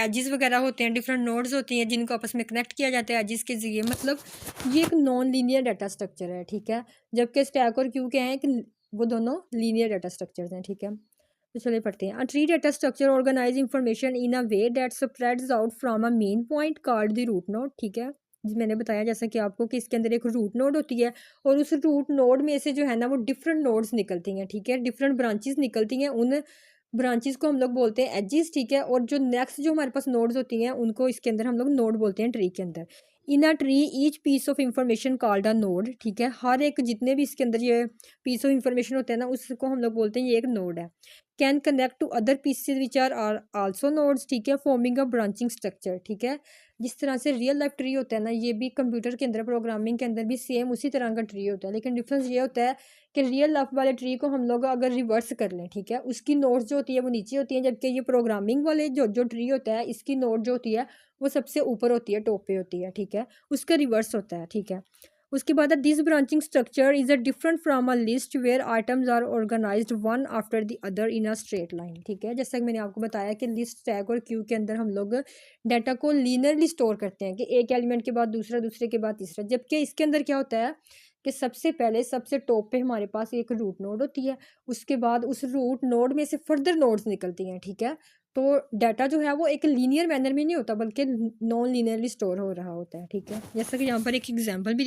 Edges वगैरह होते हैं, डिफरेंट नोड्स होती हैं जिनको आपस में कनेक्ट किया जाता है एजेस के जरिए। मतलब ये एक नॉन लीनियर डाटा स्ट्रक्चर है, ठीक है। जबकि स्टैक और क्यू क्या है कि वो दोनों लीनियर डाटा स्ट्रक्चर्स हैं, ठीक है। तो चलिए पढ़ते हैं। A tree data structure organise information in a way that spreads out from a main point called the root node, ठीक है। मैंने बताया जैसा कि आपको कि इसके अंदर एक रूट नोड होती है और उस रूट नोड में से जो है ना वो डिफरेंट नोड्स निकलती हैं, ठीक है। डिफरेंट ब्रांचेस निकलती हैं, उन ब्रांचेस को हम लोग बोलते हैं एजिस, ठीक है। और जो नेक्स्ट जो हमारे पास नोड्स होती हैं उनको इसके अंदर हम लोग नोड बोलते हैं ट्री के अंदर। In a tree each piece of information called a node, ठीक है। हर एक जितने भी इसके अंदर ये पीस ऑफ इंफॉर्मेशन होते हैं ना उसको हम लोग बोलते हैं ये एक नोड है। Can connect to other pieces which are also nodes, ठीक है, फॉर्मिंग अ ब्रांचिंग स्ट्रक्चर, ठीक है। जिस तरह से रियल लाइफ ट्री होता है ना, ये भी कंप्यूटर के अंदर प्रोग्रामिंग के अंदर भी सेम उसी तरह का ट्री होता है, लेकिन डिफरेंस ये होता है कि रियल लाइफ वाले ट्री को हम लोग अगर रिवर्स कर लें, ठीक है, उसकी नोड्स जो होती है वो नीचे होती हैं, जबकि ये प्रोग्रामिंग वाले जो ट्री होता है इसकी नोड जो होती है वो सबसे ऊपर होती है, टॉप पे होती है, ठीक है। उसका रिवर्स होता है, ठीक है। उसके बाद this branching structure is a different from a list where items are organised one after the other in a straight line, ठीक है। जैसा कि मैंने आपको बताया कि लिस्ट, स्टैक और क्यू के अंदर हम लोग डाटा को लीनियरली स्टोर करते हैं कि एक एलिमेंट के बाद दूसरा, दूसरे के बाद तीसरा। जबकि इसके अंदर क्या होता है कि सबसे पहले सबसे टॉप पे हमारे पास एक रूट नोड होती है, उसके बाद उस रूट नोड में से फर्दर नोड्स निकलती हैं, ठीक है। तो डाटा जो है वो एक लीनियर मैनर में नहीं होता बल्कि नॉन लीनियरली स्टोर हो रहा होता है, ठीक है। जैसा कि यहाँ पर एक एग्जांपल भी